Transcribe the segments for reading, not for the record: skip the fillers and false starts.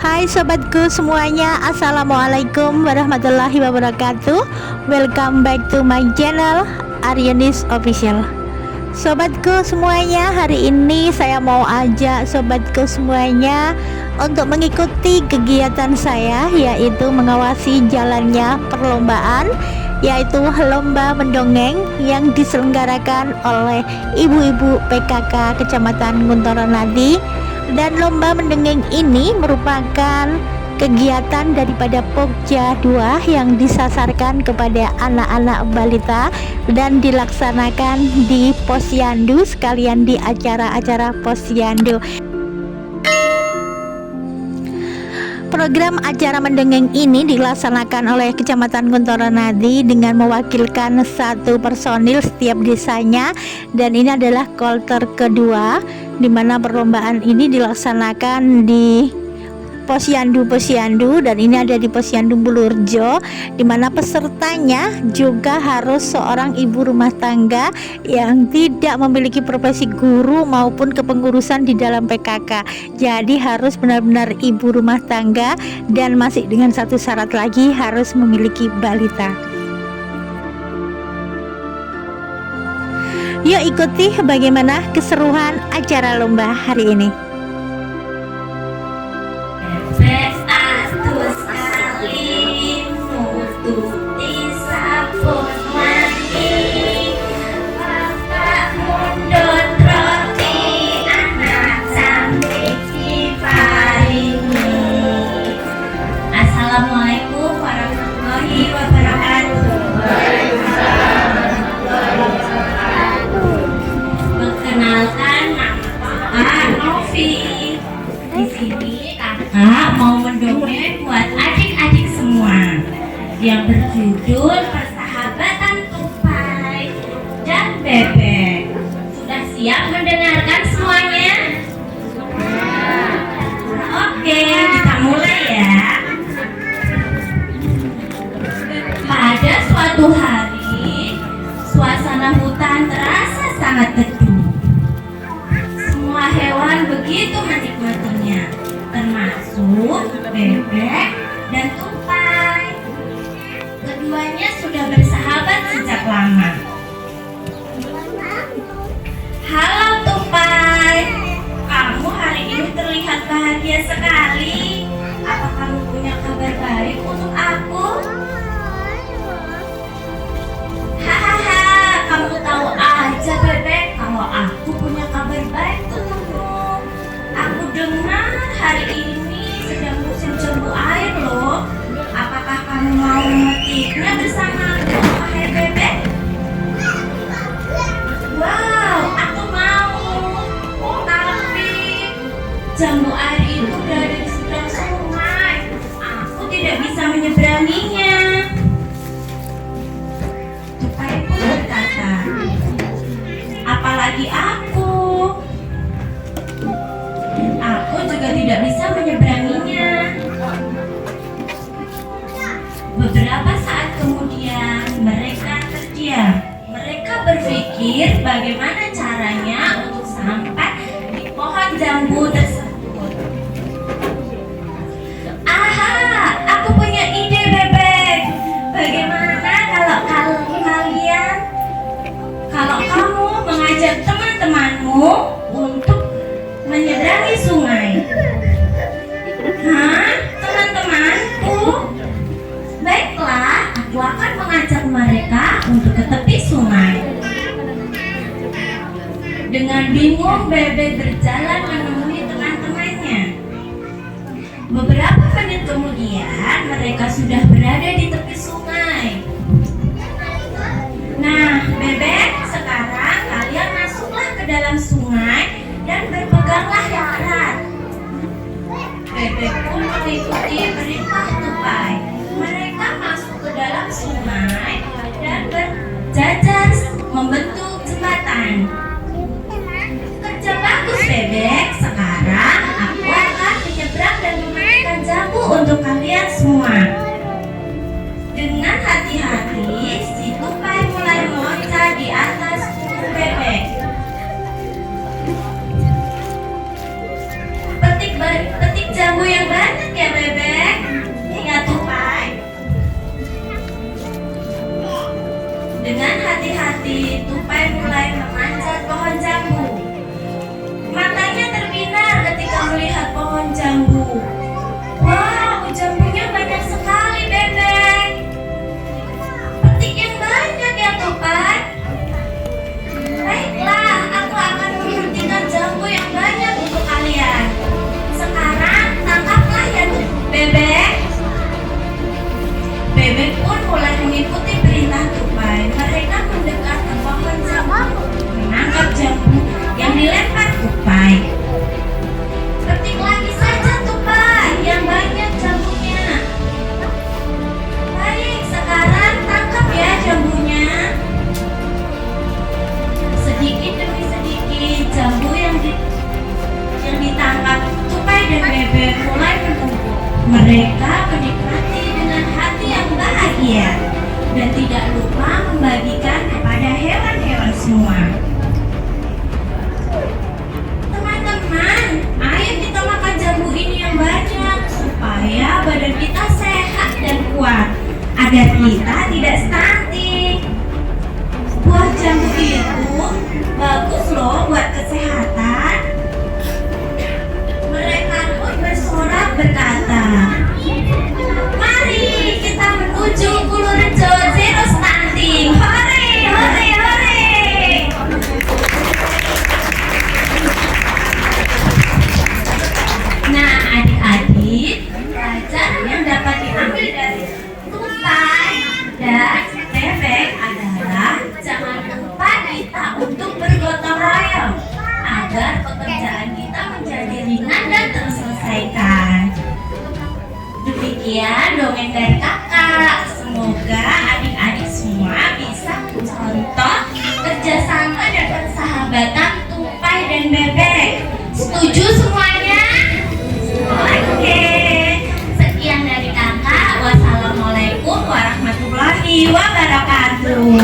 Hai sobatku semuanya, assalamualaikum warahmatullahi wabarakatuh. Welcome back to my channel Aryanis Official. Sobatku semuanya, hari ini saya mau ajak sobatku semuanya untuk mengikuti kegiatan saya, yaitu mengawasi jalannya perlombaan, yaitu lomba mendongeng yang diselenggarakan oleh ibu-ibu PKK Kecamatan Gunturanadi. Dan lomba mendongeng ini merupakan kegiatan daripada Pokja 2 yang disasarkan kepada anak-anak balita dan dilaksanakan di Posyandu, sekalian di acara-acara Posyandu. Program acara mendongeng ini dilaksanakan oleh Kecamatan Gunturanadi dengan mewakilkan satu personil setiap desanya, dan ini adalah kloter kedua di mana perlombaan ini dilaksanakan di Posyandu dan ini ada di Posyandu Bulurjo, di mana pesertanya juga harus seorang ibu rumah tangga yang tidak memiliki profesi guru maupun kepengurusan di dalam PKK. Jadi harus benar-benar ibu rumah tangga dan masih dengan satu syarat lagi, harus memiliki balita. Yuk ikuti bagaimana keseruan acara lomba hari ini. Assalamualaikum warahmatullahi wabarakatuh. Perkenalkan, nama Kakak Novi. Di sini Kakak mau mendongeng buat adik-adik semua yang berjudul Persahabatan Tupai dan Bebek. Sudah siap mendengarkan semuanya? Oke, kita mulai ya. Pada suatu hari, suasana hutan terasa sangat teduh. Semua hewan begitu menikmatinya, termasuk bebek dan tupai. Keduanya sudah bersahabat sejak lama. Halo tupai, kamu hari ini terlihat bahagia sekali. Apa kamu punya kabar baik untuk aku? Hahaha, kamu tahu aja bebek kalau aku punya kabar baik untukmu. Aku dengar hari ini sedang musim jambu air loh. Apakah kamu mau memetiknya bersamaku, wahai bebek? Wow, aku mau. Tapi jambu air itu berada di seberang sungai. Aku tidak bisa menyeberanginya. Tupai pun berkata, apalagi aku juga tidak bisa menyeberanginya. Beberapa saat kemudian mereka terdiam. Mereka berpikir bagaimana caranya untuk sampai di pohon jambu tersebut. Aha, aku punya ide bebek. Bagaimana kalau kamu mengajak teman-temanmu untuk menyeberangi sungai? Hah? Teman-temanku? Baiklah, aku akan mengajak mereka untuk ke tepi sungai. Dengan bingung, bebek berjalan menemui teman-temannya. Beberapa menit kemudian, mereka sudah berada di tepi sungai. Nah, bebek, sekarang kalian masuklah ke dalam sungai dan berpeganglah yang erat. Bebek pun mengikuti perintah tupai. Mereka masuk ke dalam sungai dan berjajar membentuk jembatan. Kerja bagus bebek. Sekarang aku akan menyeberang dan memberikan jambu untuk kalian semua. Dengan hati-hati, si tupai mulai meloncat di atas punggung bebek. Petik jambu yang banyak ya agar kita tidak stunting. Buah jambu itu bagus loh buat kesehatan. Mereka pun bersorak berkata, mari kita menuju Purworejo Zero Stunting. Hore, hore, hore. Nah, adik-adik, pelajaran yang dapat diambil dari tupai dan bebek adalah jangan lupa kita untuk bergotong royong agar pekerjaan kita menjadi ringan dan terselesaikan. Demikian dongeng dari kakak. Semoga adik-adik semua bisa mencontoh kerjasama dan persahabatan tupai dan bebek. Setuju semuanya? Oke. Sekian dari kakak. Wassalamualaikum warahmatullahi wabarakatuh.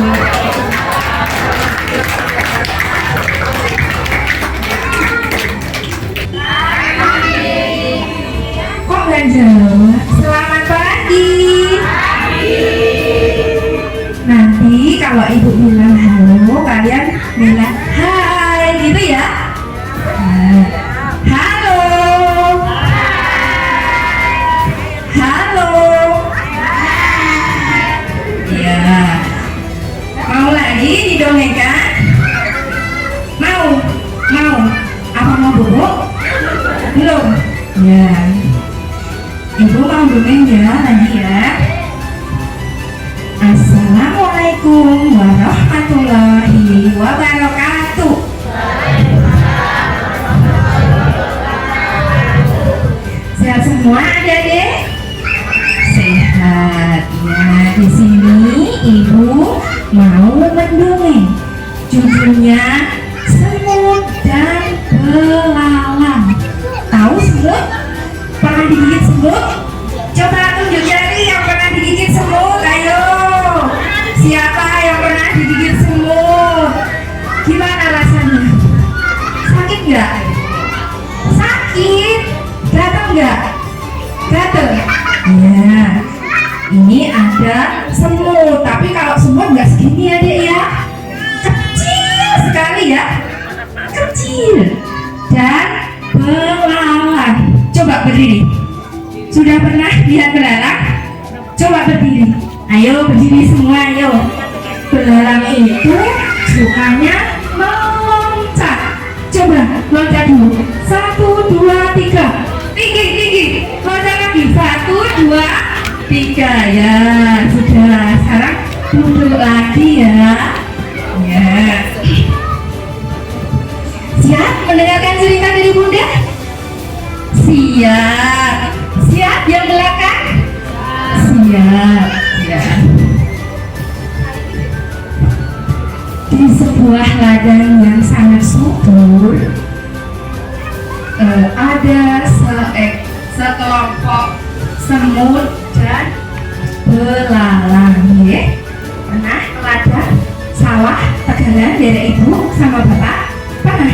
Kok nggak jawab? Selamat pagi. Nanti kalau ibu bilang halo, kalian bilang hai gitu ya. Halo. Halo. Ya. Mau lagi didongengkan? Mau? Mau? Apa mau bubuk? Belum? Ya. Ibu mau dongeng ya lagi ya. Assalamualaikum warahmatullahi wabarakatuh. Sehat semua adik-adik? Sehat ya. Di sini ibu mau mendongeng judulnya Semut dan Belalang. Tahu semut? Pernah digigit semut? Coba tunjuk jari yang pernah digigit semut. Ayo, siapa yang pernah digigit semut? Gimana rasanya? Sakit nggak? Sakit? Gatel nggak? Gatel? Ya, ini ada semut. Tapi kalau semut nggak segini ya dek ya, kecil sekali ya, kecil. Dan belalang. Coba berdiri. Sudah pernah lihat belalang? Coba berdiri. Ayo berdiri semua, ayo. Belalang itu sukanya meloncat. Coba loncat dulu. 1, 2, 3. Tinggi, tinggi. Loncat lagi. 1, 2, 3. Ya, sudah. Sekarang duduk lagi ya. Ya. Siap mendengarkan cerita dari Bunda? Siap. Siap yang belakang? Siap. Ya. Di sebuah ladang yang sangat subur, ada sekelompok semut dan belalang. Ya. Pernah ke ladang sawah Tegalan daerah ibu sama bapak? Pernah?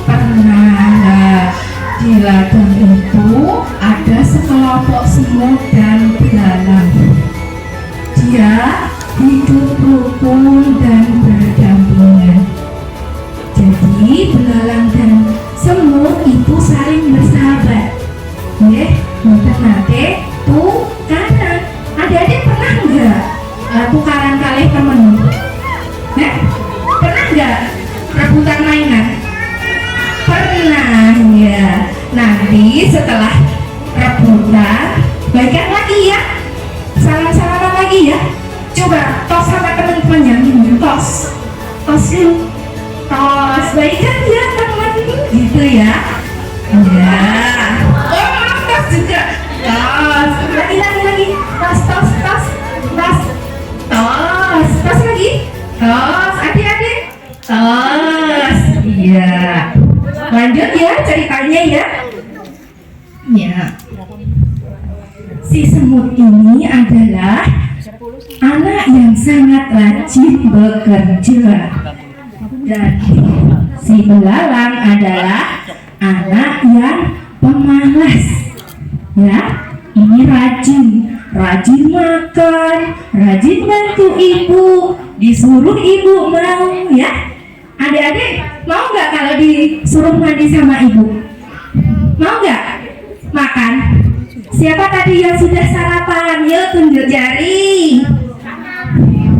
Pernah. Di ladang itu ada sekelompok semut dan belalang. Dia hidup rukun dan berdampingan. Jadi belalang dan semut itu saling bersahabat. Nanti tukaran. Adik-adik pernah nggak tukaran kali temen? Pernah nggak rebutan mainan? Pernah ya. Nanti setelah rebutan baikan lagi ya, salam-salaman lagi ya. Coba tos sama teman-teman yang ini, tos yuk, tos baikan ya teman, gitu ya. Ya. Oh maaf, tos juga, tos lagi, tos lagi, tos adik-adik, tos. Iya. Lanjut ya ceritanya ya. Ya. Si semut ini adalah anak yang sangat rajin bekerja. Dan si belalang adalah anak yang pemalas. Ya, ini rajin makan, rajin bantu ibu, disuruh ibu mau ya. Adik-adik mau nggak kalau disuruh mandi sama ibu? Mau nggak makan? Siapa tadi yang sudah sarapan? Yuk tunjuk jari.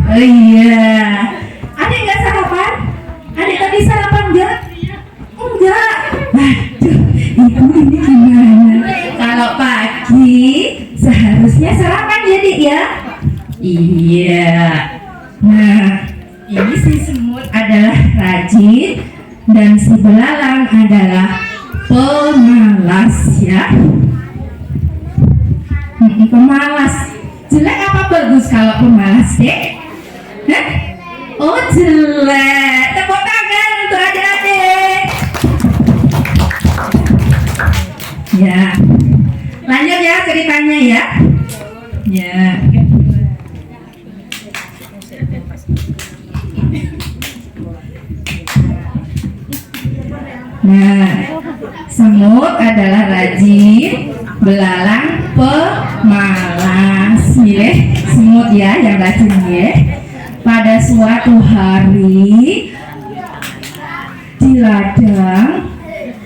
Oh iya. Adik nggak sarapan? Adik tadi sarapan nggak? Enggak. Waduh, ibu ini gimana? Kalau pagi seharusnya sarapan jadi ya? Iya. Nah, ini si semut adalah rajin dan si belalang adalah pemalas ya. Pemalas. Jelek apa bagus kalau pemalas, Dek? Hah? Oh, jelek. Tepuk tangan untuk adik-adik. Ya. Lanjut ya ceritanya ya. Ya. Nah, semut adalah rajin, belalang pemalas. Milih semut ya yang rajin ya. Pada suatu hari di ladang,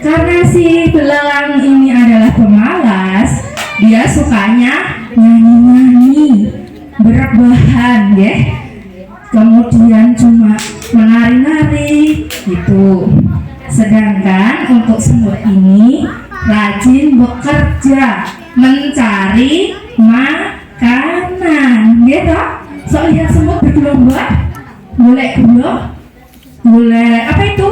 karena si belalang ini adalah pemalas, dia sukanya nyanyi-nyanyi, berebahan ya. Kemudian cuma menari-nari gitu. Sedangkan untuk semut ini rajin bekerja mencari makanan, gitu. So lihat semut bergelombang, boleh gulung, boleh apa itu?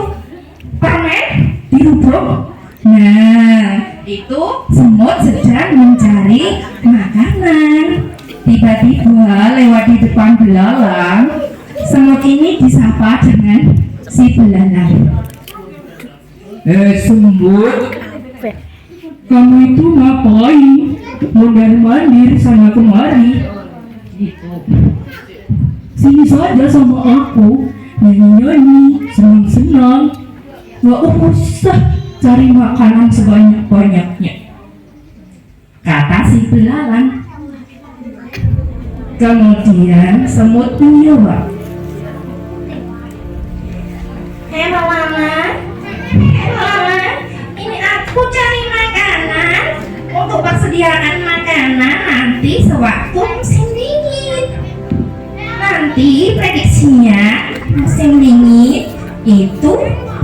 Permen dirubuk. Nah, itu semut sedang mencari makanan. Tiba-tiba lewat di depan belalang, semut ini disapa dengan si belalang. Semut, kamu itu ngapain? Mondar-mandir sana kemari. Gitu. Sini saja sama aku, nyanyi-nyanyi, senang-senang. Gak usah cari makanan sebanyak-banyaknya, kata si belalang. Kemudian semut menjawab, Hei belalang, ini aku cari makanan untuk persediaan makanan nanti sewaktu musim dingin. Nanti prediksinya musim dingin itu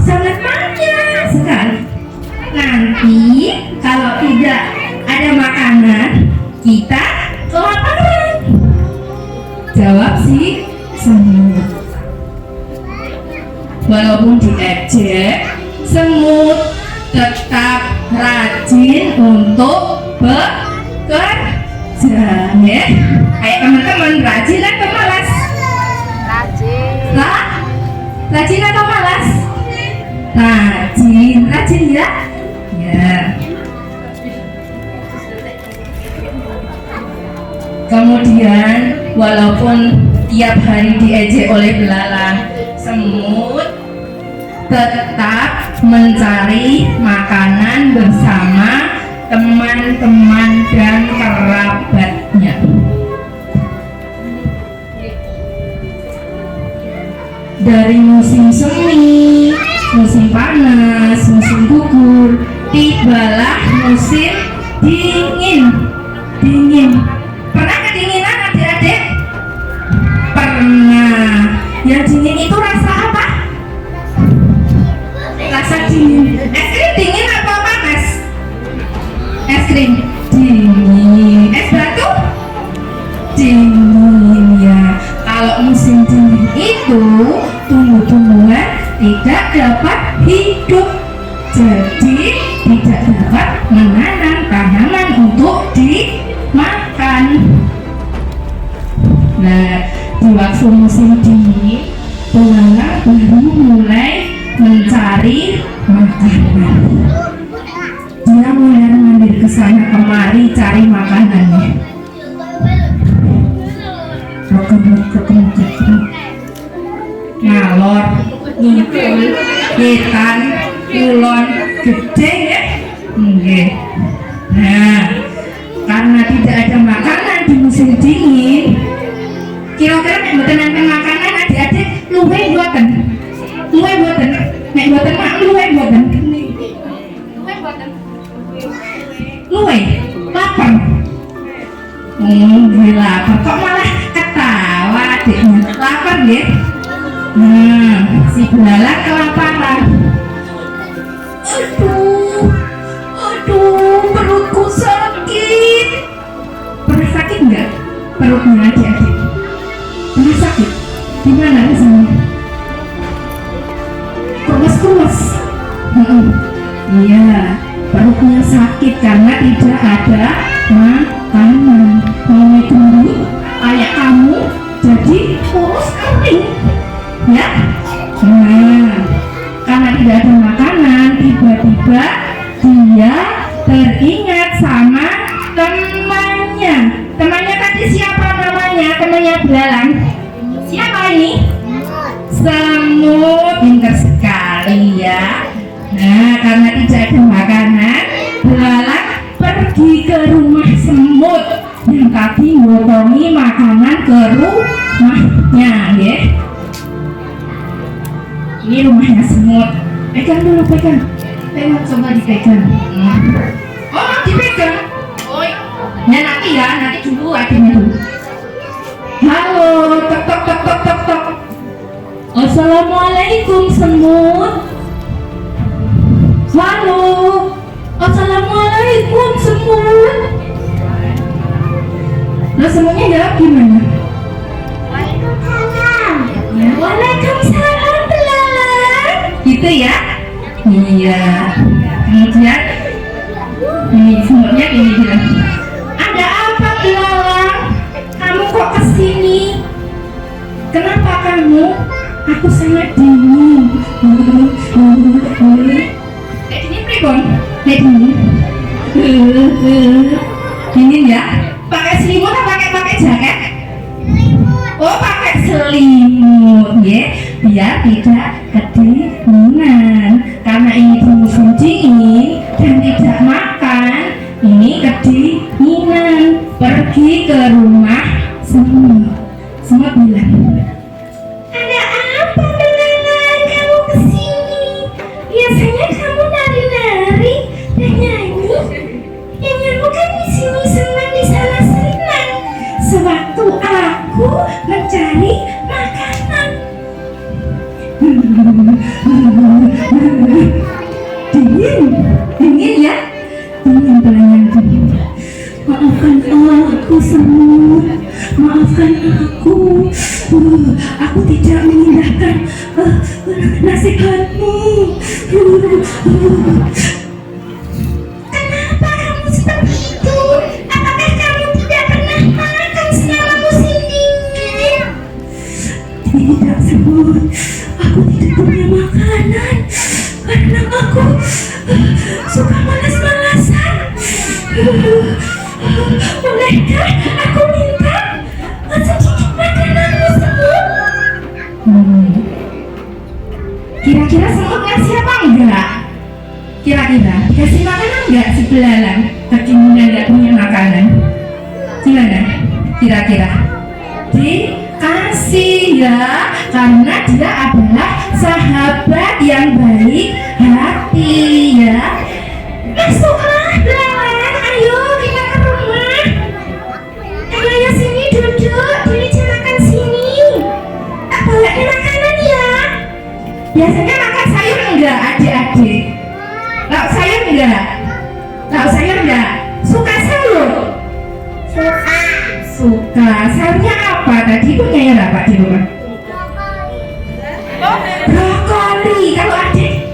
sangat panjang sekali. Nanti kalau tidak ada makanan, kita kelaparan. Jawab si semut. Walaupun diejek, semut tetap rajin untuk bekerja ya. Ayo teman-teman, rajin atau malas? Rajin. Rajin atau malas? Rajin, rajin ya. Ya. Kemudian walaupun tiap hari diejek oleh belalang, semut tetap mencari makanan bersama teman-teman dan kerabatnya. Dari musim semi, musim panas, musim gugur, tibalah musim dingin. Pernah kedinginan adik-adik? Pernah. Yang dingin itu rasa apa? Rasa dingin. Es krim dingin apa panas? Es krim dingin. Es batu dingin ya. Kalau musim dingin itu tumbuh-tumbuhan tidak dapat hidup, jadi tidak dapat menanam tanaman untuk dimakan. Nah, di waktu musim dingin, belalang baru mulai mencari makanan. Dia mondar-mandir ke sana kemari cari makanannya. Ngalor, ngikul, hitan, kulon, gede ya. Nah, karena tidak ada makanan di musim musim dingin. Kira-kira nek mboten enten makanan adik-adik luwe mboten? Luwe mboten? Nek mboten mak luwe mboten? Luwe mboten? Luwe? Lapar? Lapar. Kok malah ketawa adiknya? Lapar nggih? Si belalang kelaparan. Aduh, perutku sakit. Pernah sakit nggak perutnya adik-adik? Pernah sakit? Di mana rasanya? Kurus-kurus. Iya, perutnya sakit karena tidak ada makanan. Mau gendut kayak kamu jadi kurus kering, ya? Karena tidak ada makanan, tiba-tiba dia teringat sama temannya. Temannya tadi siapa namanya? Temannya belalang. Siapa ini? Semut. Pintar sekali ya. Nah, karena tidak ada makanan, belalang pergi ke rumah semut yang tadi ngotongi makanan ke rumahnya, ya. Ini rumahnya semut. Pegang dulu, pegang. Coba dipegang. Oh, dipegang. Oh, ya nanti dulu adiknya dulu. Halo, tok tok tok tok tok tok. Assalamualaikum semut. Halo. Assalamualaikum semut. Nah, semutnya jawab gimana? Waalaikumsalam. Waalaikumsalam belalang. Gitu ya? Iya. Kemudian ini semutnya ini bilang, ada apa belalang? Kamu kok kesini? Kenapa kamu? Aku sangat dingin. Kayak gini pribon? Kayak gini. Dingin ya? Pakai selimut atau pakai jaket? Oh, pakai selimut ya, biar tidak kedinginan. Karena ini musim dingin dan tidak makan, ini kedinginan. Pergi ke rumah semut. Semut bilang, ada apa belalang kamu kesini? Biasanya kamu nari-nari dan nyanyi. Yang nyanyi kan di sini senang, di sana senang. Sewaktu aku mencari makanan. Dingin ya? Dingin belalang. Maafkan aku semut, maafkan aku. Aku tidak mengindahkan nasihatmu. Kenapa kamu seperti itu? Apakah kamu tidak pernah makan selama musim dingin? Tidak semut, aku tidak punya makanan karena aku suka malas-malasan. Bolehkah aku minta sedikit makananmu semut? Kira-kira semut ngasih apa enggak? Kira-kira dikasih makanan enggak si belalang? Kedinginan enggak punya makanan. Gimana? Kira-kira dikasih ya, karena dia adalah sahabat yang baik hati ya. Masuklah belalang, ayo kita ke rumah. Ayo sini duduk, dibicarakan sini. Tak boleh makanan ya. Biasanya makan sayur enggak adik-adik? Lauk sayur enggak? Lauk sayur enggak? Suka sayur? Suka. Sayurnya apa? Tadi punya ya apa di rumah? Brokoli. Kalau adik?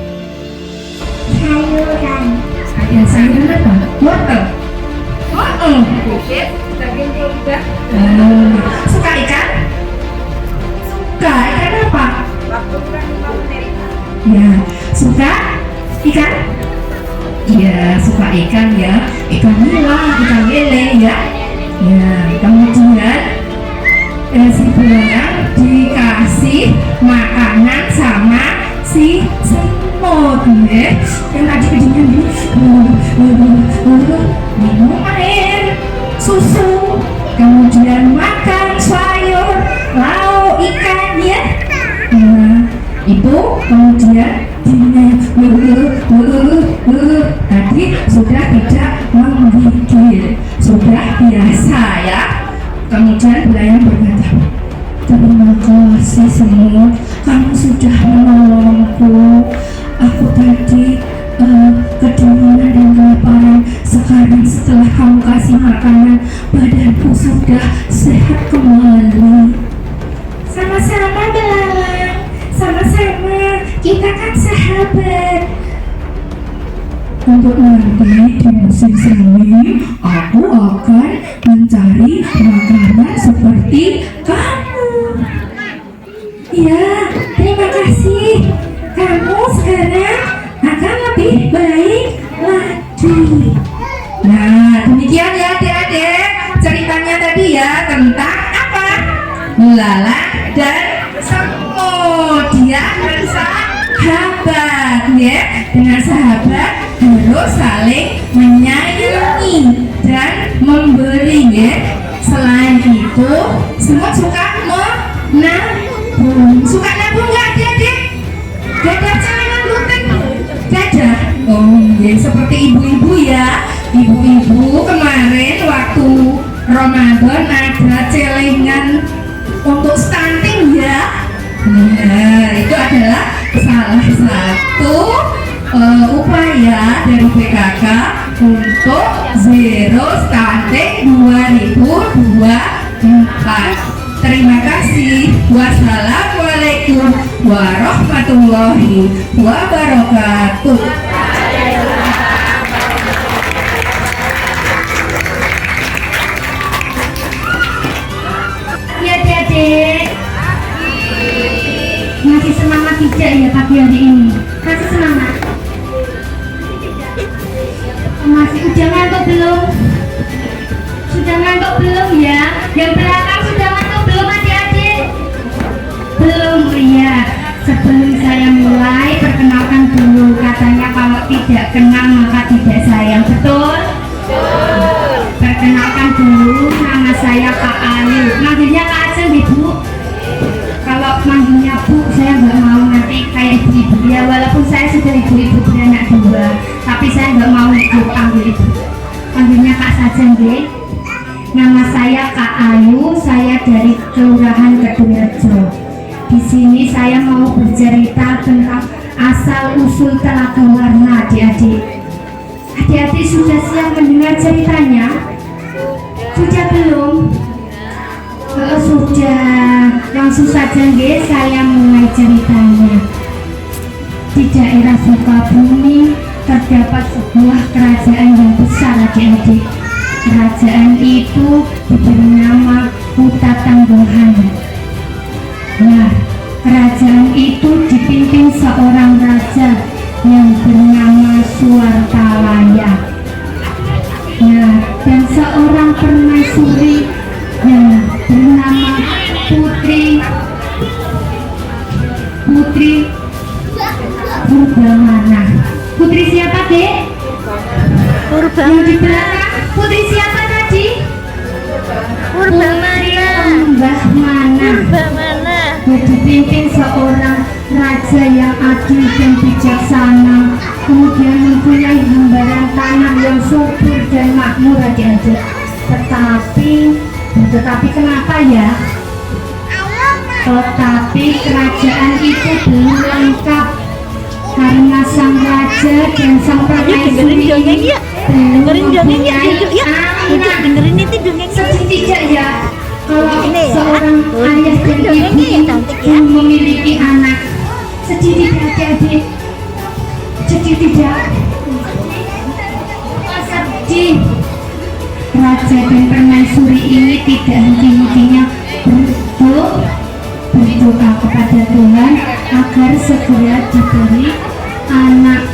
Sayuran. Ya, sayuran apa? Wortel. Suka ikan? Suka. Ikan apa? Ya, suka ikan? Iya, suka ikan ya. Ikan nila, ikan lele ya. Ya, kemudian si belalang dikasih makanan sama si semut ya. Yang tadi kedinginan minum air. susu, kemudian makan sayur, lauk, ikan ya. Nah, itu kemudian tadi sudah tidak menggigil, sudah biasa ya. Kemudian belayan berkata, terima kasih semut, kamu sudah menolongku. Aku tadi kedinginan dan kelaparan. Sekarang setelah kamu kasih makanan, badanku sudah sehat kembali. Sama-sama belalang, sama-sama, kita kan sahabat. Untuk nanti di musim semi, aku akan mencari makanan seperti kamu. Ya, terima kasih. Kamu sekarang akan lebih baik lagi. Nah, demikian ya adik-adik ceritanya tadi ya tentang apa? Belalang dan semut. Dia bersahabat ya. Dengan sahabat harus saling menyayangi dan memberi ya. Selain itu, semut suka menabung. Suka nabung nggak adik-adik? Dadah celengan gluten? Dadah? Oh ya, seperti ibu-ibu ya. Ibu-ibu kemarin waktu Ramadan ada celengan untuk stunting ya. Nah, itu adalah salah satu upaya dari PKK untuk Zero Stunting 2024. Terima kasih. Wassalamualaikum warahmatullahi wabarakatuh. Ya adik-adik, masih semangat tidak ya pagi hari ini? Masih semangat? Masih udah ngantuk belum? Sudah ngantuk belum ya? Yang belakang sudah ngantuk belum adik-adik? Belum ya. Sebelum saya mulai, perkenalkan dulu. Katanya kalau tidak kenal maka tidak sayang. Betul? Perkenalkan dulu, nama saya Kak Ayu. Manggilnya Kak Aceng Bu. Kalau manggilnya Bu, saya nggak mau nanti kayak ibu-ibu ya. Walaupun saya sudah ibu-ibu beranak 2, tapi saya nggak mau panggil ibu. Panggilnya Kak saja nggih. Nama saya Kak Ayu, saya dari Kelurahan Kedungrejo. Di sini saya mau bercerita tentang asal usul Telaga Warna, adik-adik. Adik-adik sudah siap mendengar ceritanya? Sudah belum? Kalau sudah, langsung saja nggih saya mulai ceritanya. Di daerah Sukabumi terdapat sebuah kerajaan yang besar, adik-adik. Kerajaan itu diberi nama Huta Tangguhan. Nah, kerajaan itu dipimpin seorang raja yang bernama Suartalaya. Nah, dan seorang permaisuri yang bernama Putri Purbamana. Putri siapa, Dek? Yang di belakang. Putri siapa tadi? Purbamana. Dipimpin seorang raja yang adil dan bijaksana, kemudian mempunyai hamparan tanah yang subur dan makmur, adik-adik. Tetapi kenapa ya? Tetapi kerajaan itu belum lengkap karena sang raja dan sang permaisuri ini belum mempunyai anak. Dengerin itu dongengnya. Sedih tidak ya kalau Ini ya, seorang ayah dan ibu belum memiliki anak? Sedih tidak adik-adik? Sedih tidak? Sedih. Raja dan permaisuri ini tidak henti-hentinya berdoa kepada Tuhan agar segera diberi anak.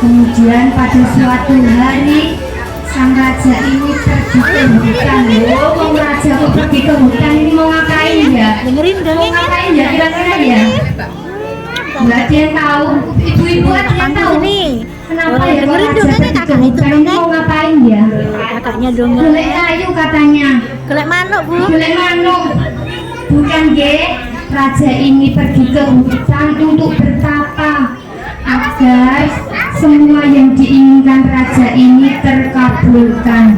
Kemudian pada suatu hari sang raja ini pergi ke hutan. Mau raja kok pergi ke hutan ini mau ngapain ya? Dengerin Mau dongengnya. ngapain ya kira-kira ya? Nggak ada yang tahu. Ibu-ibu ada yang tahu? Nih. Kenapa kenapa ya kok dengerin raja dongengnya kakak itu ditunggu? dongeng. Mau ngapain dia? Kakaknya dongeng. Golek kayu katanya. Golek manuk, Bu. Golek manuk. Bukan ge, raja ini pergi ke hutan untuk bertapa agar semua yang diinginkan raja ini terkabulkan.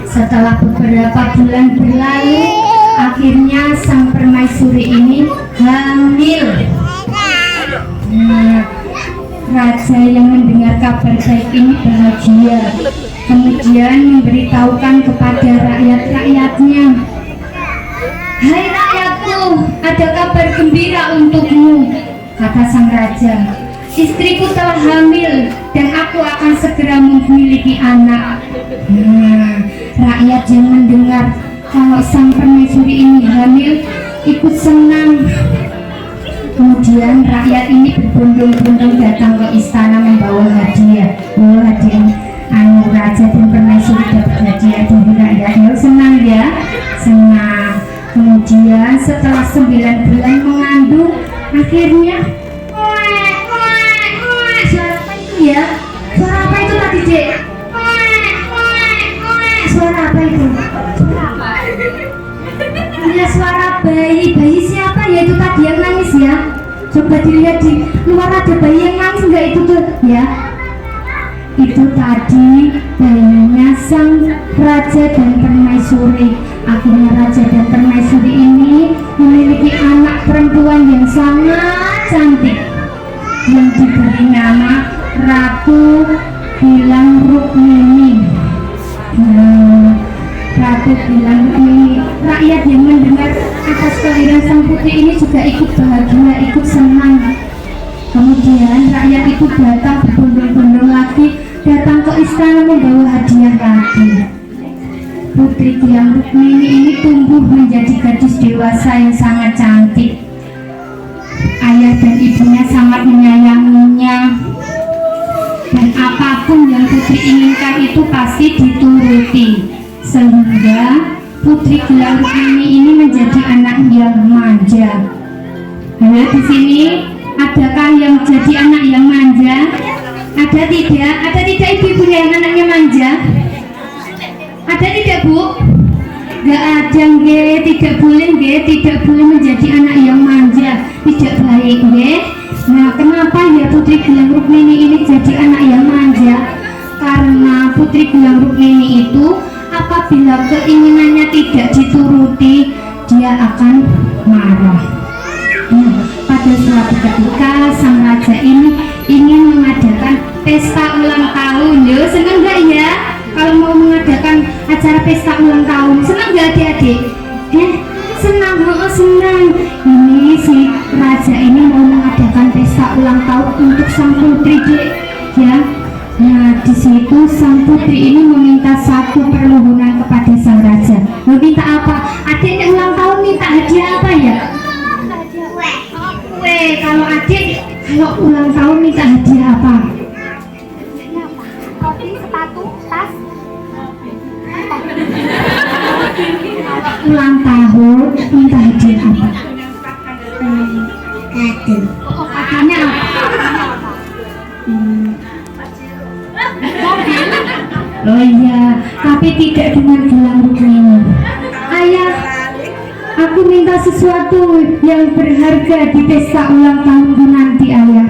Setelah beberapa bulan berlalu, akhirnya sang permaisuri ini hamil. Raja yang mendengar kabar baik ini bahagia, kemudian memberitahukan kepada rakyat-rakyatnya, "Hai rakyatku, ada kabar gembira untukmu," kata sang raja. "Istriku telah hamil dan aku akan segera memiliki anak." Rakyat yang mendengar kalau sang permaisuri ini hamil ikut senang. Kemudian rakyat ini berbondong-bondong datang ke istana membawa hadiah. Raja dan permaisuri dapat hadiah dari rakyat. Senang ya, senang. Kemudian setelah 9 bulan mengandung, akhirnya suara apa itu ya? Suara apa itu tadi, Dek? Suara apa itu? Ya, suara bayi. Bayi siapa ya itu tadi yang nangis ya? Coba dilihat di luar, ada bayi yang nangis enggak itu tuh ya? Itu tadi bayinya sang raja dan permaisuri. Akhirnya raja dan permaisuri ini memiliki anak perempuan yang sangat cantik yang diberi nama Ratu Gilang Rukmini. Ratu Gilang Rukmini. Rakyat yang mendengar atas kelahiran sang putri ini juga ikut bahagia, ikut senang. Kemudian rakyat itu datang berbondong-bondong lagi, datang ke istana membawa hadiah lagi. Putri Gilang Rukmini ini tumbuh menjadi gadis dewasa yang sangat cantik. Ayah dan ibunya sangat menyayanginya, dan apapun yang putri inginkan itu pasti dituruti, sehingga Putri Gilang Rukmini ini menjadi anak yang manja. Nah, di sini adakah yang jadi anak yang manja? Ada tidak? Ada tidak ibu-ibunya yang anaknya manja? Ada tidak, Bu? Gak ada, nge. Tidak boleh, nge. Tidak boleh menjadi anak yang manja. Tidak baik, nge. Nah, kenapa ya Putri Gilang Rukmini ini jadi anak yang manja? Karena Putri Gilang Rukmini itu apabila keinginannya tidak dituruti, dia akan marah. Pada suatu ketika sang raja ini ingin mengadakan pesta ulang tahun. Yo, senang gak ya kalau mau mengadakan acara pesta ulang tahun? Senang gak adik-adik? Senang, senang. Ini si raja ini mau mengadakan pesta ulang tahun untuk sang putri, Dek. Ya. Nah, di situ sang putri ini meminta satu permohonan kepada sang raja. Meminta apa? Adiknya ulang tahun minta hadiah apa ya? Kue. Kalau adik kalau ulang tahun minta hadiah apa? Roti, sepatu, tas. Ulang tahun minta hadiah apa? Kado. Katanya apa? Oh iya, tapi tidak dengan Gilang Rukmini. Ayah, aku minta sesuatu yang berharga di pesta ulang tahunku nanti, ayah,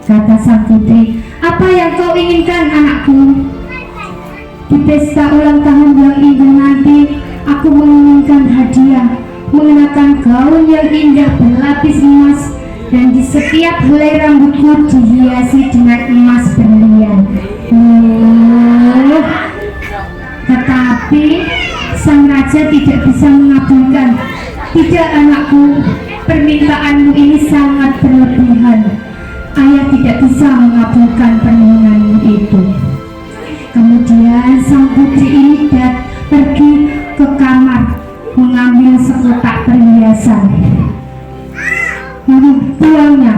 kata sang putri. Apa yang kau inginkan, anakku? Di pesta ulang tahun yang indah nanti, aku menginginkan hadiah, mengenakan gaun yang indah berlapis emas, dan di setiap helai rambutku dihiasi dengan emas berlian. Tetapi sang raja tidak bisa mengabulkan. Tidak, anakku, permintaanmu ini sangat berlebihan. Ayah tidak bisa mengabulkan permohonanmu itu. Kemudian sang putri ini pergi ke kamar mengambil sekotak perhiasan. Puangnya,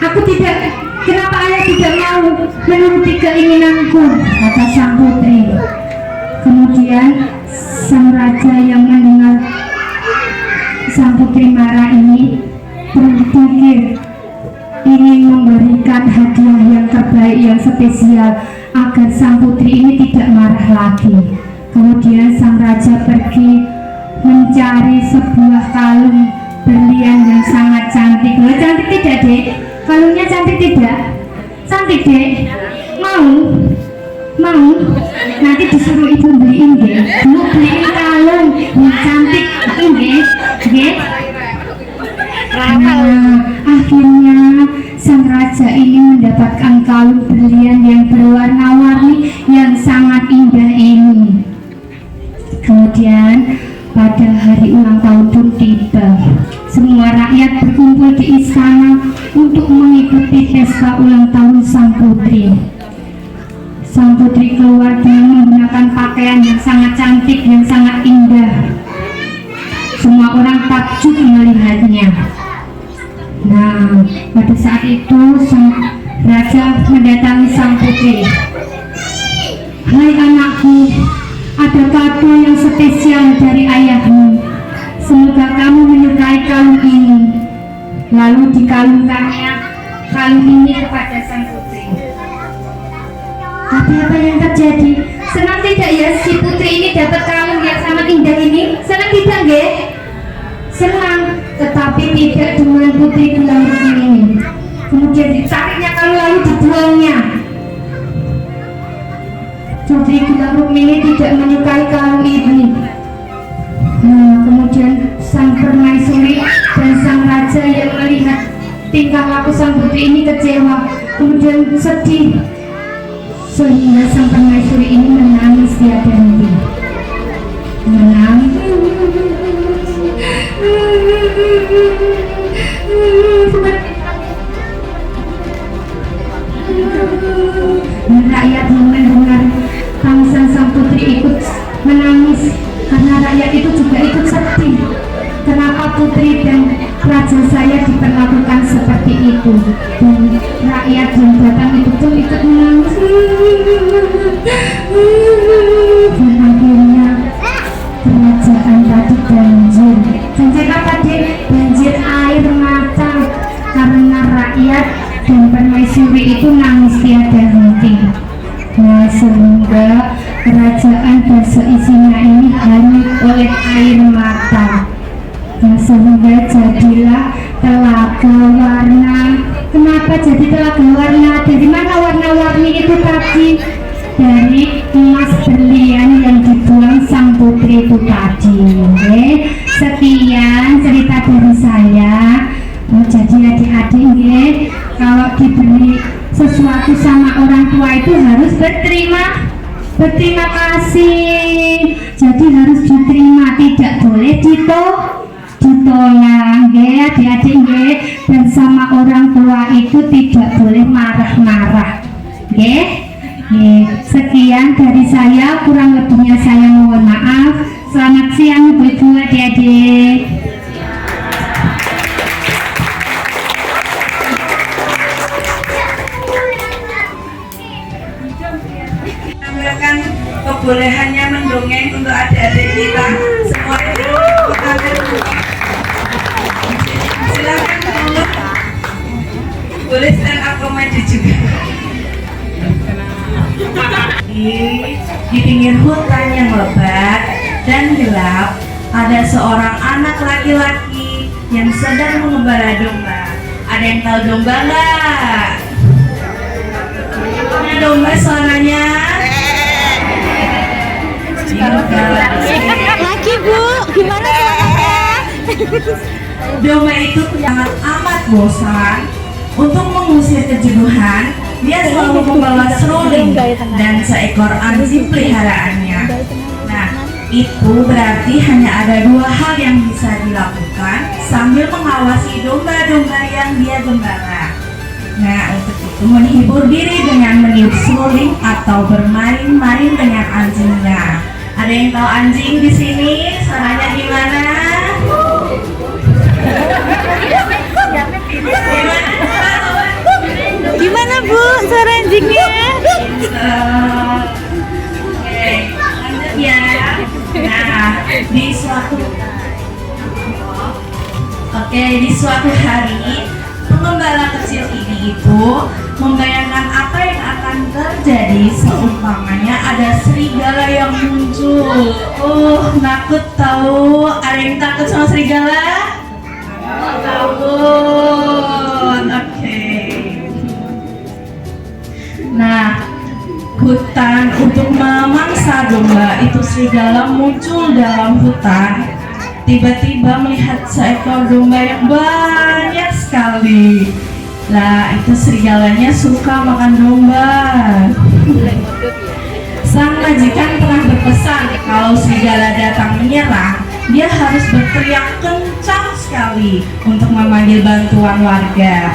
aku tidak. Kenapa ayah tidak mau menuruti keinginanku? Kata sang putri. Kemudian sang raja yang mendengar sang putri marah ini berpikir ingin memberikan hadiah yang terbaik yang spesial agar sang putri ini tidak marah lagi. Kemudian sang raja pergi mencari sebuah kalung berlian yang sangat cantik. Loh, cantik tidak, Dek? Kalungnya cantik tidak? Cantik, Dek? Mau? Nanti disuruh ibu beliin, Dek. Bu, beliin kalung yang cantik, Dek. Akhirnya sang raja ini mendapatkan kalung berlian yang berwarna-warni yang sangat indah ini. Kemudian pada hari ulang tahun pun tiba. Semua rakyat berkumpul di istana untuk mengikuti pesta ulang tahun sang putri. Sang putri keluar dengan menggunakan pakaian yang sangat cantik, yang sangat indah. Semua orang takjub melihatnya. Nah, pada saat itu sang raja mendatangi sang putri. Hai anakku, ada kado yang spesial dari ayahmu. Semoga kamu menyukai kalung ini. Lalu dikalungkannya kalung ini kepada sang putri. Tapi apa yang terjadi? Senang tidak ya si putri ini dapat kalung yang sangat indah ini? Senang tidak, nggih? Senang, tetapi tidak dengan putri gelang ini. Kemudian dicariknya kalung lalu dibuangnya. Putri gelang ini tidak menyukai kalung ini. Kemudian sang permaisuri dan sang raja yang melihat tingkah laku sang putri ini kecewa, kemudian sedih, sehingga sang permaisuri ini menangis tiada henti. Menangis. Rakyat mendengar tangisan sang putri ikut menangis karena rakyat itu juga ikut sedih. Kenapa putri dan raja saya diperlakukan seperti itu? Dan rakyat yang datang itu pun ikut menangis. Dan akhirnya kerajaan tadi banjir. Banjir apa, Dek? Banjir air mata karena rakyat dan permaisuri itu nangis tiada henti. Nah, sehingga kerajaan dan seisinya ini hanyut oleh air mata. Nah, sehingga jadilah telaga warna. Kenapa jadi telaga warna? Dari mana warna-warni itu tadi? Dari emas berlian yang dibuang sang putri itu tadi. Oke, sekian cerita dari saya. Jadi adik-adik, kalau diberi sesuatu sama orang tua itu harus berterima kasih. Jadi harus diterima, tidak boleh ditolak, adik-adik. Dan sama orang tua itu tidak boleh marah-marah. Sekian dari saya, kurang lebihnya saya mohon maaf. Selamat siang ibu-ibu, adik-adik. Memberikan kebolehannya mendongeng untuk adik-adik kita semuanya. Silakan untuk boleh stand up komedi juga. Di pinggir hutan yang lebat dan gelap ada seorang anak laki-laki yang sedang mengembala domba. Ada yang tahu domba nggak? Domba suaranya Lagi Bu, gimana suaranya? domba itu sangat amat bosan. Untuk mengusir kejenuhan, dia selalu membawa seruling dan seekor anjing peliharaannya. Nah, itu berarti hanya ada dua hal yang bisa dilakukan sambil mengawasi domba-domba yang dia gembala. Nah, untuk itu menghibur diri dengan meniup seruling atau bermain-main dengan anjingnya. Ada yang tahu anjing di sini? Suaranya gimana? Gimana Bu suara anjingnya? Oke, lanjut ya. Nah, di suatu hari pengembala kecil ini itu membayangkan apa yang akan pertamanya ada serigala yang muncul. Nakut tahu. Ada yang takut sama serigala? Takut. Oke. Nah, hutan untuk memangsa domba itu serigala muncul dalam hutan. Tiba-tiba melihat seekor domba yang banyak sekali. Nah, itu serigalanya suka makan domba. Sang majikan pernah berpesan kalau serigala datang menyerang, dia harus berteriak kencang sekali untuk memanggil bantuan warga.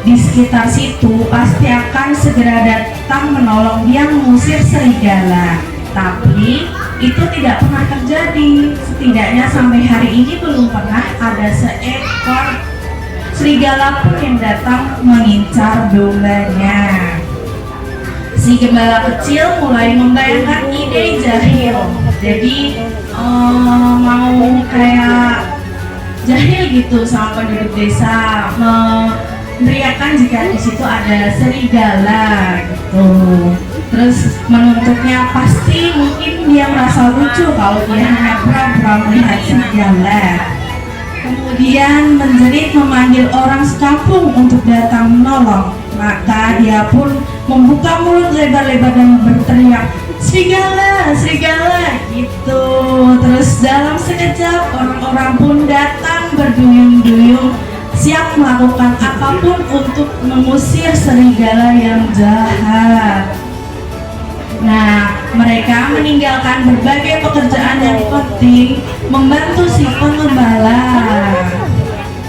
Di sekitar situ pasti akan segera datang menolong dia mengusir serigala. Tapi itu tidak pernah terjadi. Setidaknya sampai hari ini belum pernah ada seekor serigala pun yang datang mengincar dombanya. Si gembala kecil mulai membayangkan ide jahil. Jadi mau kayak jahil gitu sama penduduk desa, meneriakkan jika di situ ada serigala gitu. Terus menuntutnya, pasti mungkin dia merasa lucu kalau dia hanya pura-pura melihat serigala. Kemudian menjerit memanggil orang sekampung untuk datang menolong. Maka dia pun membuka mulut lebar-lebar dan berteriak, serigala, serigala gitu. Terus dalam sekejap orang-orang pun datang berduyun-duyun, siap melakukan apapun untuk mengusir serigala yang jahat. Nah, mereka meninggalkan berbagai pekerjaan yang penting, membantu si pengembala.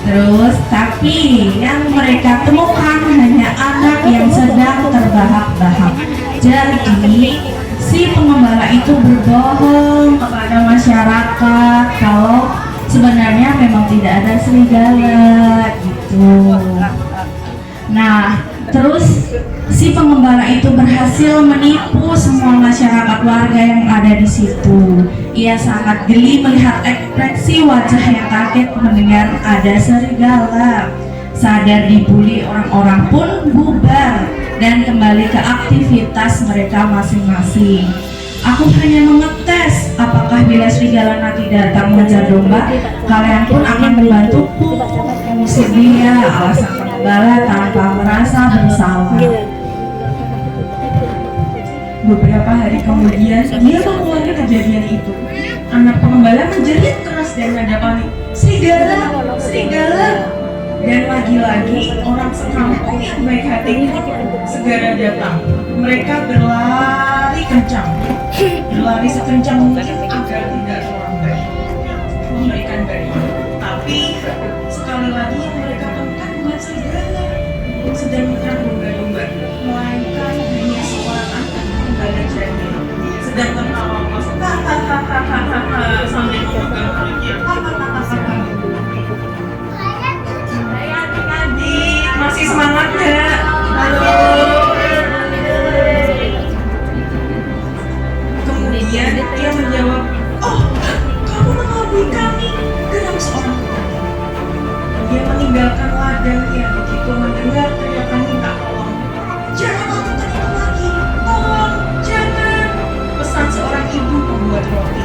Terus, tapi yang mereka temukan hanya anak yang sedang terbahak-bahak. Jadi, si pengembala itu berbohong kepada masyarakat kalau sebenarnya memang tidak ada serigala gitu. Nah, terus si pengembala itu berhasil menipu semua masyarakat warga yang ada di situ. Ia sangat geli melihat ekspresi wajah yang kaget mendengar ada serigala. Sadar dibully, orang-orang pun bubar dan kembali ke aktivitas mereka masing-masing. Aku hanya mengetes apakah bila serigala nanti datang mengejar domba, kalian pun akan membantuku mengusir dia, alasan pengembala tanpa merasa bersalah. Beberapa hari kemudian, dia mengulangi kejadian itu. Anak pengembala menjerit keras dan nada panik, serigala, serigala. Dan lagi-lagi orang sekampung yang baik hati segera datang. Mereka berlari kencang, berlari sekencang mungkin agar tidak terlambat memberikan bantuan. Tapi sekali lagi yang mereka temukan bukan serigala yang sedang menyerang domba-domba, melainkan hanya seorang anak pengembala jahil sedang tertawa puas, hahaha, sambil memegang perutnya, hahaha. Adik-adik, masih semangat nggak? Halo. Kemudian dia menjawab, oh, kamu mengelabui kami, geram seorang petani. Dia meninggalkan ladangnya begitu mendengar teriakan minta tolong. Jangan lakukan itu lagi, tolong, jangan, pesan seorang ibu pembuat roti.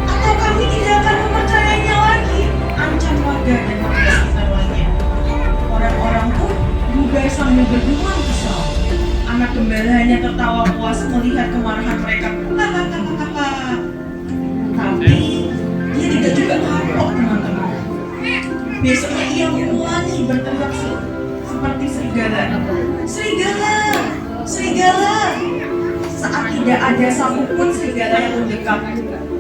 Atau kami tidak akan mempercayainya lagi, ancam warga dan warga sekitar lainnya. Orang-orang pun bubar sambil bergumam kesal. Anak gembala hanya tertawa puas melihat kemarahan mereka. Tapi dia tidak juga kapok, teman-teman. Besoknya ia mengulangi berteriak seperti serigala. Serigala, serigala. Saat tidak ada satupun serigala yang mendekat.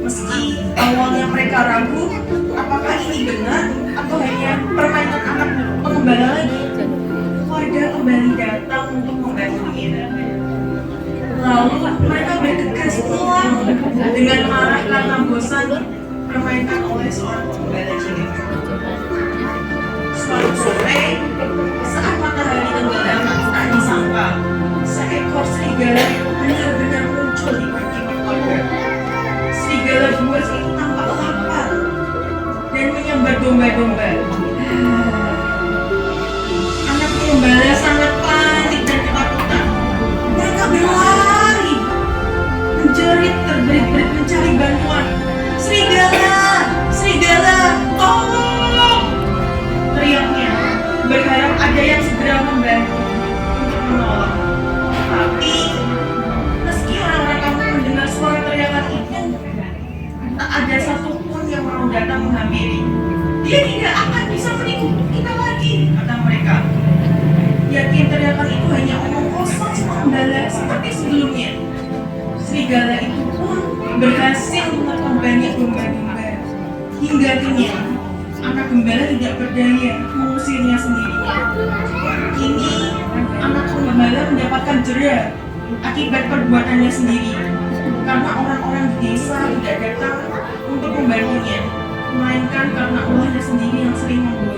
Meski awalnya mereka ragu, apakah ini benar atau hanya permainan anak pengembala lagi. Warga kembali datang untuk membantunya. Lalu mereka bergegas pulang dengan marah karena bosan dipermainkan oleh seorang pengembala cilik. Suatu sore, saat matahari tenggelam, tak disangka seekor serigala benar-benar muncul di perkampungan warga. Serigala buas itu tampak lapar dan menyambar domba-domba. Anak pengembala sangat panik dan ketakutan. Mereka berlari Hingga kini, anak gembala tidak berdaya mengusirnya sendirinya. Kini, anak gembala mendapatkan jera akibat perbuatannya sendiri, karena orang-orang di desa tidak datang untuk membantunya, melainkan karena ulahnya sendiri yang sering membuat